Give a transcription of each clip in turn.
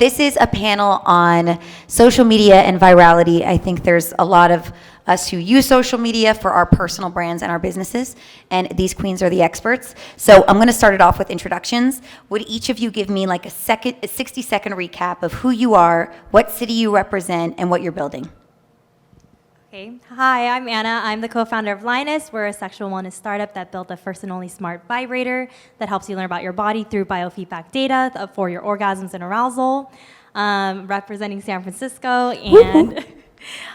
this is a panel on social media and virality. I think there's a lot of us who use social media for our personal brands and our businesses, and these queens are the experts. So I'm going to start it off with introductions. Would each of you give me like a 60-second recap of who you are, what city you represent, and what you're building? Okay. Hi, I'm Anna. I'm the co-founder of Lioness. We're a sexual wellness startup that built the first and only smart vibrator that helps you learn about your body through biofeedback data for your orgasms and arousal. Representing San Francisco, and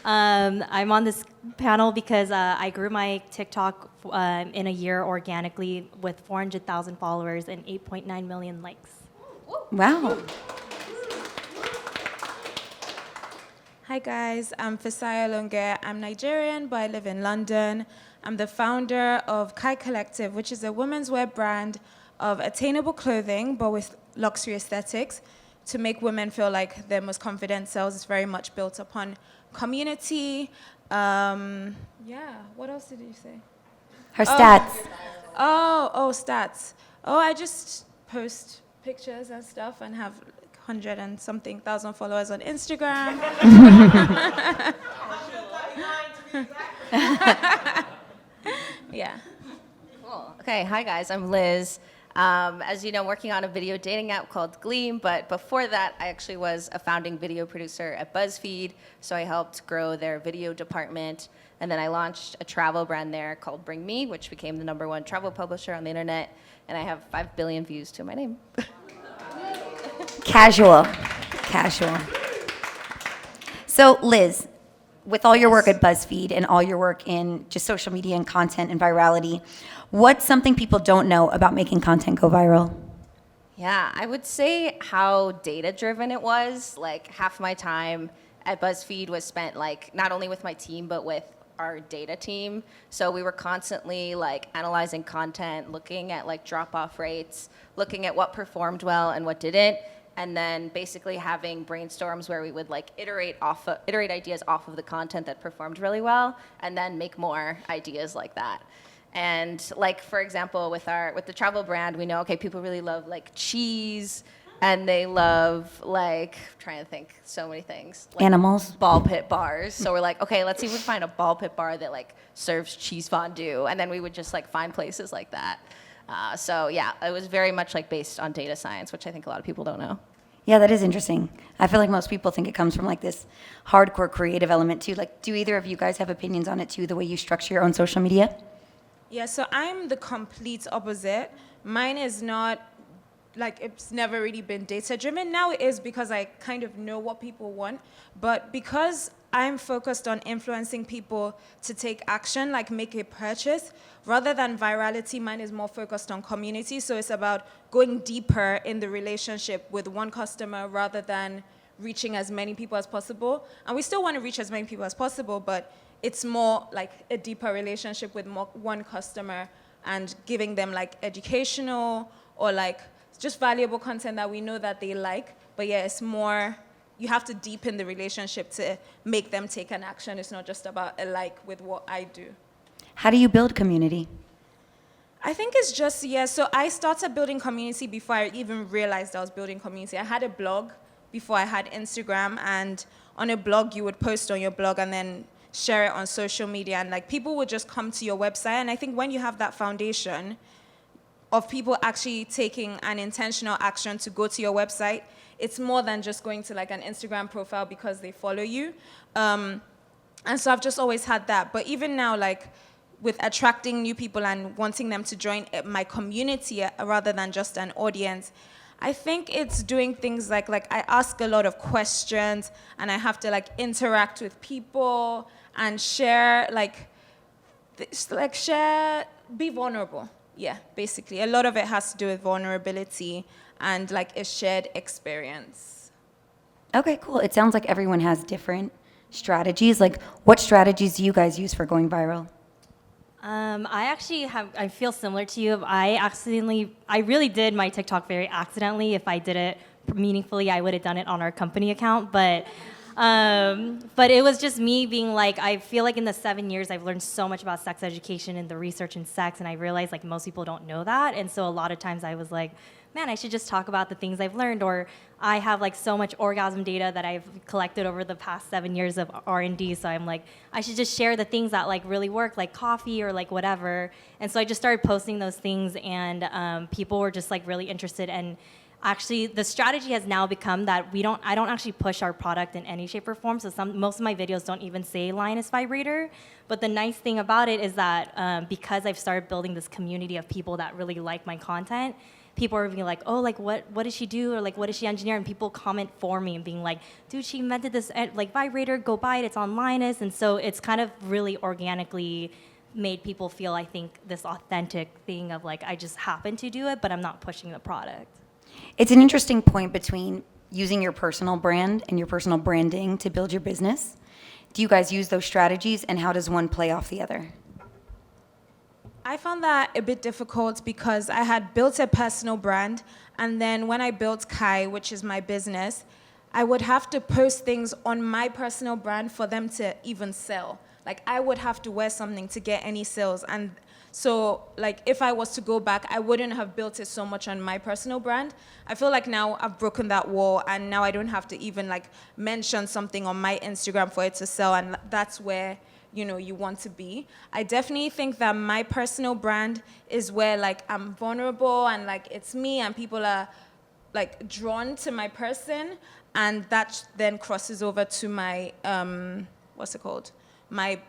I'm on this panel because I grew my TikTok in a year organically with 400,000 followers and 8.9 million likes. Wow. Hi guys, I'm Fisayo Longe. I'm Nigerian, but I live in London. I'm the founder of Kai Collective, which is a women's wear brand of attainable clothing, but with luxury aesthetics to make women feel like their most confident selves. Is very much built upon community. What else did you say? Her stats. Stats. I just post pictures and stuff and have 100 and something thousand followers on Instagram. Yeah. Cool. Okay, hi guys, I'm Liz. As you know, I'm working on a video dating app called Gleam, but before that, I actually was a founding video producer at BuzzFeed, so I helped grow their video department, and then I launched a travel brand there called Bring Me, which became the #1 travel publisher on the internet, and I have 5 billion views to my name. Casual. So Liz, with all your work at BuzzFeed and all your work in just social media and content and virality, what's something people don't know about making content go viral? Yeah, I would say how data-driven it was. Like half my time at BuzzFeed was spent like not only with my team, but with our data team. So we were constantly like analyzing content, looking at like drop-off rates, looking at what performed well and what didn't, and then basically having brainstorms where we would like iterate ideas off of the content that performed really well, and then make more ideas like that. And like for example, with the travel brand, we know okay, people really love like cheese, and they love like trying to think so many things. Like animals, ball pit bars. So we're like, okay, let's see if we can find a ball pit bar that like serves cheese fondue, and then we would just like find places like that. So yeah, it was very much like based on data science, which I think a lot of people don't know. Yeah, that is interesting. I feel like most people think it comes from like this hardcore creative element too. Like, do either of you guys have opinions on it too, the way you structure your own social media? Yeah, so I'm the complete opposite. Mine is not, like, it's never really been data driven. Now it is because I kind of know what people want, but because I'm focused on influencing people to take action, like make a purchase, rather than virality, mine is more focused on community. So it's about going deeper in the relationship with one customer rather than reaching as many people as possible. And we still want to reach as many people as possible, but it's more like a deeper relationship with one customer and giving them like educational or like just valuable content that we know that they like. But yeah, it's more, you have to deepen the relationship to make them take an action. It's not just about a like with what I do. How do you build community? I think it's just, so I started building community before I even realized I was building community. I had a blog before I had Instagram, and on a blog, you would post on your blog and then share it on social media, and like people would just come to your website. And I think when you have that foundation of people actually taking an intentional action to go to your website, it's more than just going to like an Instagram profile because they follow you. And so I've just always had that. But even now, like with attracting new people and wanting them to join my community rather than just an audience, I think it's doing things like I ask a lot of questions, and I have to like interact with people and share, be vulnerable. Yeah, basically. A lot of it has to do with vulnerability and like a shared experience. Okay, cool. It sounds like everyone has different strategies. Like, what strategies do you guys use for going viral? I feel similar to you. I really did my TikTok very accidentally. If I did it meaningfully, I would have done it on our company account. But But it was just me being like, I feel like in the 7 years, I've learned so much about sex education and the research in sex, and I realized like most people don't know that. And so a lot of times I was like, man, I should just talk about the things I've learned, or I have like so much orgasm data that I've collected over the past 7 years of R&D. So I'm like, I should just share the things that like really work, like coffee or like whatever. And so I just started posting those things, and people were just like really interested. And actually, the strategy has now become that I don't actually push our product in any shape or form. So most of my videos don't even say Lioness vibrator. But the nice thing about it is that because I've started building this community of people that really like my content, people are being like, oh, like what does she do, or like what does she engineer? And people comment for me and being like, dude, she invented this like vibrator, go buy it, it's on Lioness. And so it's kind of really organically made people feel, I think, this authentic thing of like, I just happen to do it, but I'm not pushing the product. It's an interesting point between using your personal brand and your personal branding to build your business. Do you guys use those strategies, and how does one play off the other? I found that a bit difficult because I had built a personal brand, and then when I built Kai, which is my business, I would have to post things on my personal brand for them to even sell. Like, I would have to wear something to get any sales, and so like if I was to go back, I wouldn't have built it so much on my personal brand. I feel like now I've broken that wall, and now I don't have to even like mention something on my Instagram for it to sell, and that's where you want to be. I definitely think that my personal brand is where like I'm vulnerable, and like it's me, and people are like drawn to my person, and that then crosses over to my what's it called? My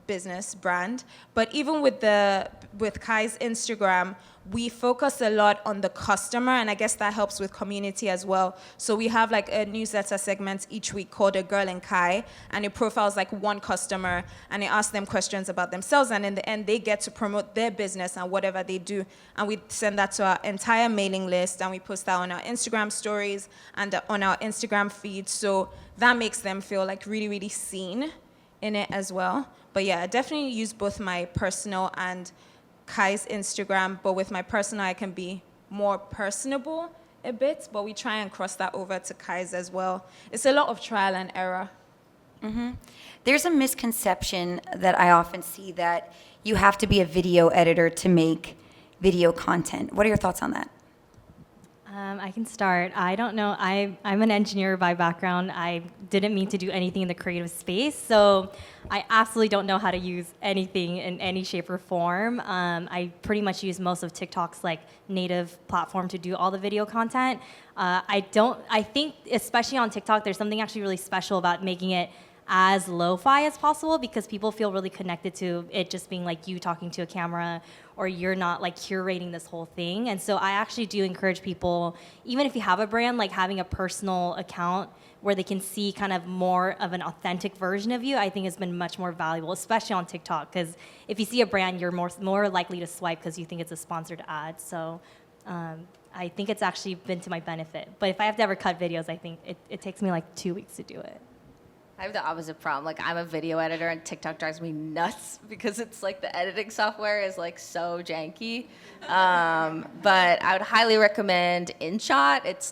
business brand. But even with Kai's Instagram, we focus a lot on the customer, and I guess that helps with community as well. So we have like a newsletter segment each week called A Girl in Kai, and it profiles like one customer, and it asks them questions about themselves, and in the end they get to promote their business and whatever they do, and we send that to our entire mailing list, and we post that on our Instagram stories and on our Instagram feed. So that makes them feel like really, really seen in it as well. But yeah, I definitely use both my personal and Kai's Instagram, but with my personal, I can be more personable a bit, but we try and cross that over to Kai's as well. It's a lot of trial and error. Mm-hmm. There's a misconception that I often see that you have to be a video editor to make video content. What are your thoughts on that? I can start. I don't know. I'm an engineer by background. I didn't mean to do anything in the creative space, so I absolutely don't know how to use anything in any shape or form. I pretty much use most of TikTok's like native platform to do all the video content. I think, especially on TikTok, there's something actually really special about making it as lo-fi as possible, because people feel really connected to it just being like you talking to a camera, or you're not like curating this whole thing. And so I actually do encourage people, even if you have a brand, like having a personal account where they can see kind of more of an authentic version of you, I think has been much more valuable, especially on TikTok, because if you see a brand, you're more likely to swipe because you think it's a sponsored ad. So I think it's actually been to my benefit. But if I have to ever cut videos, I think it takes me like 2 weeks to do it. I have the opposite problem. Like, I'm a video editor, and TikTok drives me nuts because it's like the editing software is like so janky. But I would highly recommend InShot. It's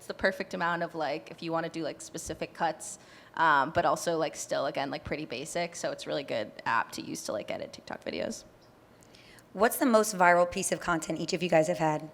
the perfect amount of like if you want to do like specific cuts, but also like still again like pretty basic. So it's a really good app to use to like edit TikTok videos. What's the most viral piece of content each of you guys have had?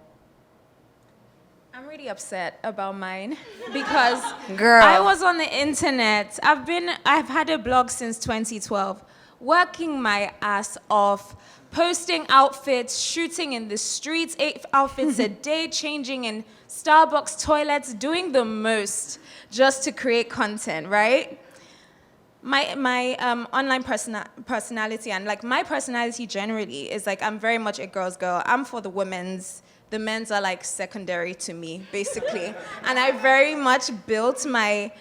I'm really upset about mine because Girl. I was on the internet. I've had a blog since 2012, working my ass off, posting outfits, shooting in the streets, 8 outfits a day, changing in Starbucks toilets, doing the most just to create content, right? My online personality, and like my personality generally is like I'm very much a girl's girl. I'm for the women's. The men's are like secondary to me, basically. And I very much built my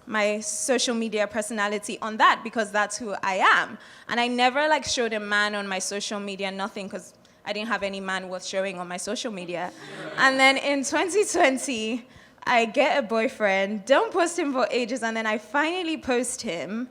my social media personality on that because that's who I am. And I never like showed a man on my social media, nothing, because I didn't have any man worth showing on my social media. And then in 2020, I get a boyfriend, don't post him for ages, and then I finally post him.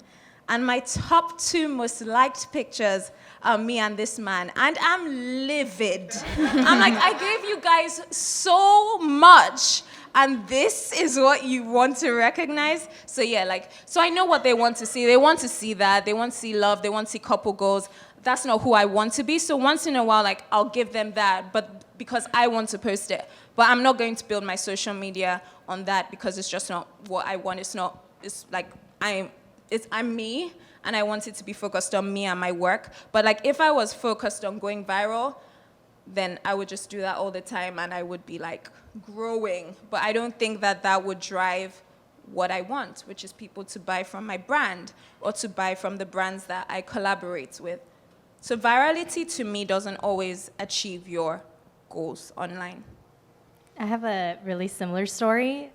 And my top 2 most liked pictures are me and this man. And I'm livid. I'm like, I gave you guys so much. and this is what you want to recognize. So yeah, like, so I know what they want to see. They want to see that. They want to see love. They want to see couple goals. That's not who I want to be. So once in a while, like, I'll give them that, but because I want to post it. But I'm not going to build my social media on that because it's just not what I want. It's like, I'm me, and I want it to be focused on me and my work. But like, if I was focused on going viral, then I would just do that all the time and I would be like growing. But I don't think that would drive what I want, which is people to buy from my brand or to buy from the brands that I collaborate with. So virality to me doesn't always achieve your goals online. I have a really similar story.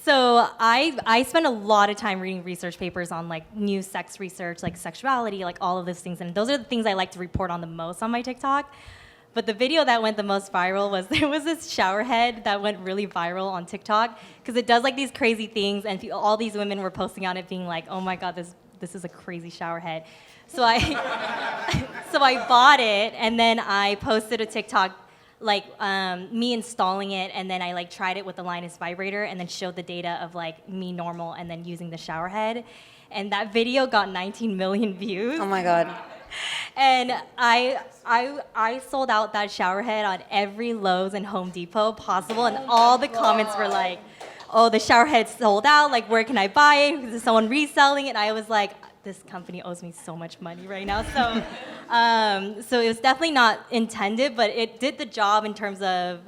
So I spend a lot of time reading research papers on like new sex research, like sexuality, like all of those things. And those are the things I like to report on the most on my TikTok. But the video that went the most viral was there was this shower head that went really viral on TikTok because it does like these crazy things, and all these women were posting on it being like, oh my God, this is a crazy shower head. So I bought it, and then I posted a TikTok like me installing it, and then I like tried it with the Lioness vibrator and then showed the data of like me normal and then using the shower head. And that video got 19 million views. Oh my God. And I sold out that shower head on every Lowe's and Home Depot possible, and all the comments were like, oh, the shower head's sold out, like where can I buy it? Is someone reselling it? And I was like, this company owes me so much money right now. So it was definitely not intended, but it did the job in terms of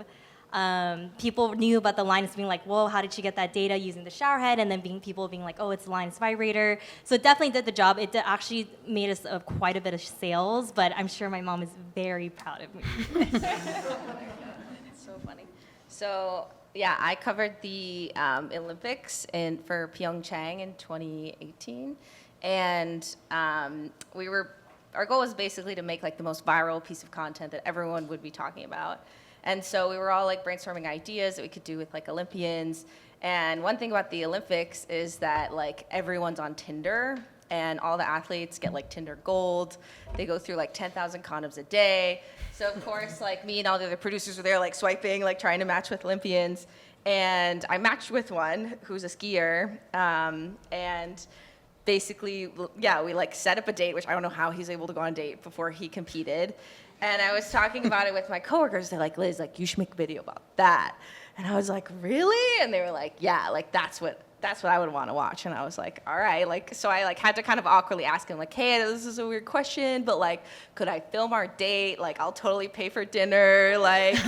people knew about the Lioness being like, whoa, how did she get that data using the shower head? And then people being like, oh, it's the Lioness vibrator. So it definitely did the job. It actually made us quite a bit of sales, but I'm sure my mom is very proud of me. So funny. So yeah, I covered the Olympics for Pyeongchang in 2018. And our goal was basically to make like the most viral piece of content that everyone would be talking about. And so we were all like brainstorming ideas that we could do with like Olympians. And one thing about the Olympics is that like everyone's on Tinder, and all the athletes get like Tinder Gold. They go through like 10,000 condoms a day. So of course, like me and all the other producers were there like swiping, like trying to match with Olympians. And I matched with one who's a skier, and basically, yeah, we like set up a date, which I don't know how he's able to go on a date before he competed. And I was talking about it with my coworkers. They're like, Liz, like you should make a video about that. And I was like, really? And they were like, yeah, like that's what I would want to watch. And I was like, all right. Like, so I like had to kind of awkwardly ask him like, hey, this is a weird question, but like, could I film our date? Like, I'll totally pay for dinner. Like,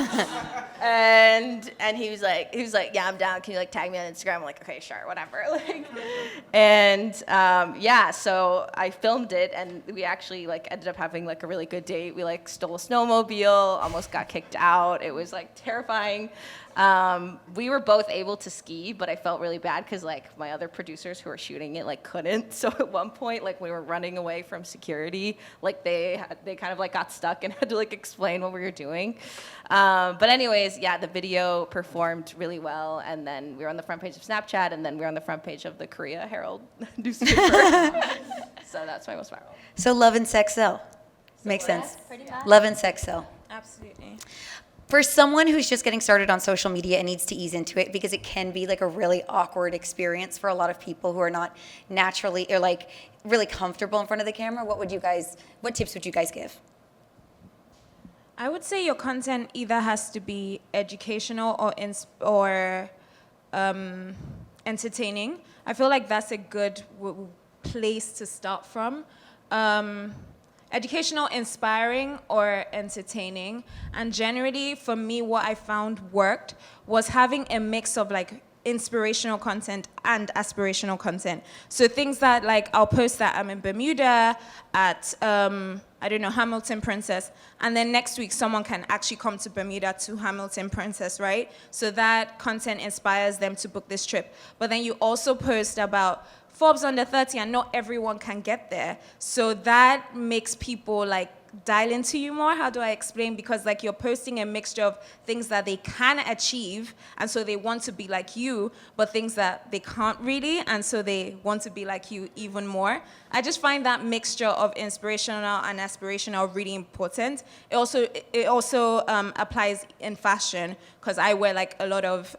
and he was like, yeah, I'm down. Can you like tag me on Instagram? I'm like, okay, sure, whatever. Like, and yeah, so I filmed it, and we actually like ended up having like a really good date. We like stole a snowmobile, almost got kicked out. It was like terrifying. We were both able to ski, but I felt really bad because like my other producers who were shooting it like couldn't. So at one point, like we were running away from security, like they kind of like got stuck and had to like explain what we were doing. But anyways, yeah, the video performed really well, and then we were on the front page of Snapchat, and then we were on the front page of the Korea Herald newspaper. So that's my most viral. So love and sex sell. Makes sense. Pretty much. Love and sex sell. Absolutely. For someone who's just getting started on social media and needs to ease into it, because it can be like a really awkward experience for a lot of people who are not naturally or like really comfortable in front of the camera, what tips would you guys give? I would say your content either has to be educational or entertaining. I feel like that's a good place to start from. Educational, inspiring, or entertaining. And generally, for me, what I found worked was having a mix of like inspirational content and aspirational content. So things that like I'll post that I'm in Bermuda at I don't know, Hamilton Princess, and then next week someone can actually come to Bermuda to Hamilton Princess, right? So that content inspires them to book this trip. But then you also post about Forbes Under 30, and not everyone can get there. So that makes people like, dial into you more. How do I explain? Because like you're posting a mixture of things that they can achieve, and so they want to be like you, but things that they can't really, and so they want to be like you even more. I just find that mixture of inspirational and aspirational really important. It also applies in fashion, because I wear like a lot of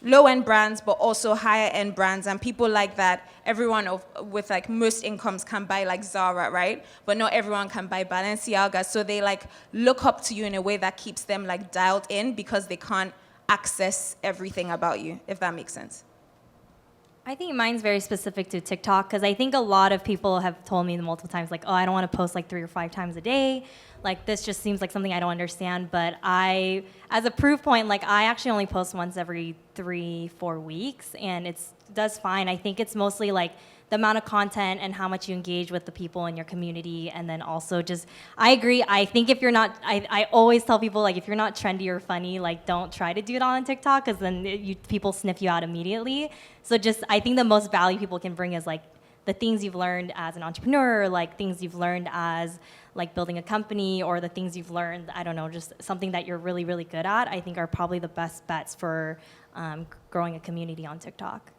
low-end brands, but also higher-end brands, and people like that. Everyone with like most incomes can buy like Zara, right? But not everyone can buy Balenciaga, so they like look up to you in a way that keeps them like dialed in, because they can't access everything about you, if that makes sense. I think mine's very specific to TikTok, because I think a lot of people have told me multiple times, like, oh, I don't want to post like 3 or 5 times a day. Like, this just seems like something I don't understand. But as a proof point, like, I actually only post once every 3-4 weeks, and it does fine. I think it's mostly like the amount of content and how much you engage with the people in your community. And then also just, I agree. I think if you're not, I always tell people, like, if you're not trendy or funny, like, don't try to do it on TikTok, because then people sniff you out immediately. So just, I think the most value people can bring is like the things you've learned as an entrepreneur, like things you've learned as like building a company, or the things you've learned, I don't know, just something that you're really, really good at, I think are probably the best bets for growing a community on TikTok.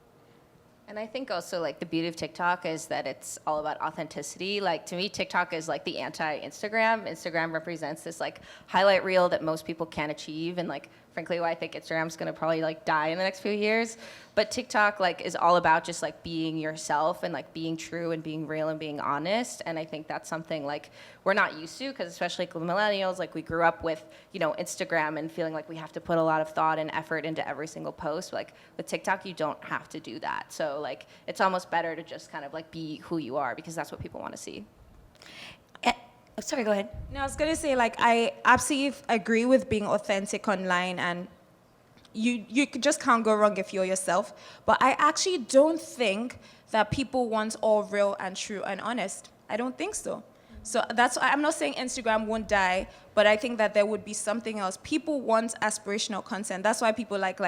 And I think also like the beauty of TikTok is that it's all about authenticity. Like to me, TikTok is like the anti-Instagram. Instagram represents this like highlight reel that most people can't achieve, and like frankly why I think Instagram's gonna probably like die in the next few years. But TikTok like is all about just like being yourself and like being true and being real and being honest. And I think that's something like we're not used to, because especially like millennials, like we grew up with, you know, Instagram and feeling like we have to put a lot of thought and effort into every single post. But, like with TikTok, you don't have to do that. So like it's almost better to just kind of like be who you are, because that's what people want to see. Oh, sorry, go ahead. No, I was gonna say, like, I absolutely agree with being authentic online, and you just can't go wrong if you're yourself. But I actually don't think that people want all real and true and honest. I don't think so. So that's why I'm not saying Instagram won't die, but I think that there would be something else. People want aspirational content. That's why people like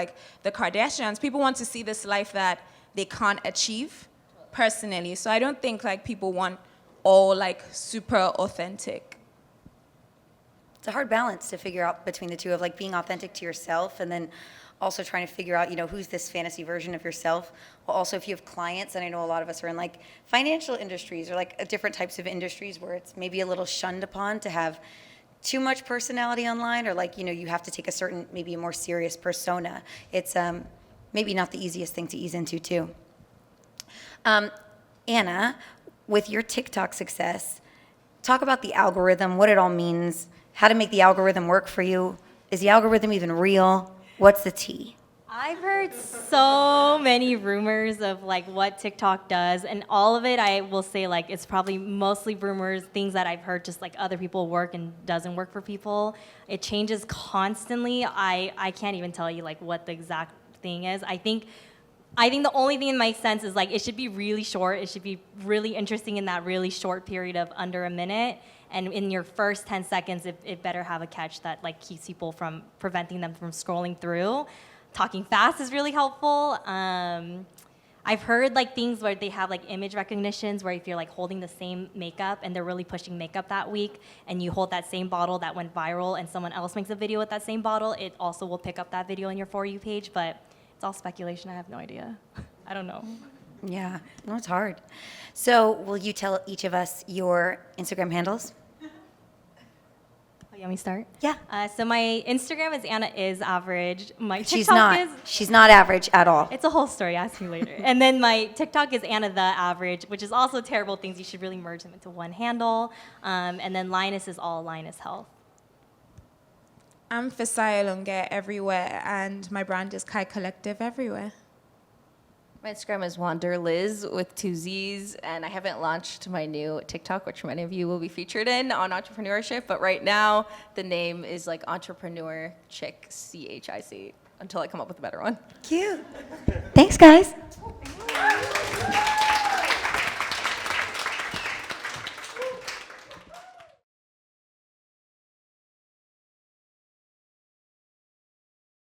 the Kardashians. People want to see this life that they can't achieve personally. So I don't think like people want all like super authentic. It's a hard balance to figure out between the two, of like being authentic to yourself and then also trying to figure out, you know, who's this fantasy version of yourself. Well, also if you have clients, and I know a lot of us are in like financial industries or like different types of industries where it's maybe a little shunned upon to have too much personality online, or like, you know, you have to take a certain, maybe a more serious persona. It's maybe not the easiest thing to ease into too. Anna, with your TikTok success, talk about the algorithm, what it all means, how to make the algorithm work for you. Is the algorithm even real? What's the tea? I've heard so many rumors of like what TikTok does, and all of it, I will say, like, it's probably mostly rumors, things that I've heard just like other people work and doesn't work for people. It changes constantly. I can't even tell you like what the exact thing is. I think the only thing that makes sense is like it should be really short. It should be really interesting in that really short period of under a minute. And in your first 10 seconds, it better have a catch that like keeps people from preventing them from scrolling through. Talking fast is really helpful. I've heard like things where they have like image recognitions where if you're like holding the same makeup and they're really pushing makeup that week, and you hold that same bottle that went viral and someone else makes a video with that same bottle, it also will pick up that video on your For You page. But it's all speculation. I have no idea. I don't know. Yeah, no, it's hard. So will you tell each of us your Instagram handles? Oh, you want me to start? Yeah. So my Instagram is Anna is average. My TikTok She's not. is... She's not average at all. It's a whole story. Ask me later. And then my TikTok is Anna the average, which is also terrible things. You should really merge them into one handle. And then Lioness is all Lioness Health. I'm Fisayo Longe everywhere, and my brand is Kai Collective everywhere. My Instagram is Wanderliz with 2 Z's, and I haven't launched my new TikTok, which many of you will be featured in on Entrepreneurship, but right now the name is like Entrepreneur Chick, CHIC, until I come up with a better one. Cute. Thanks, guys.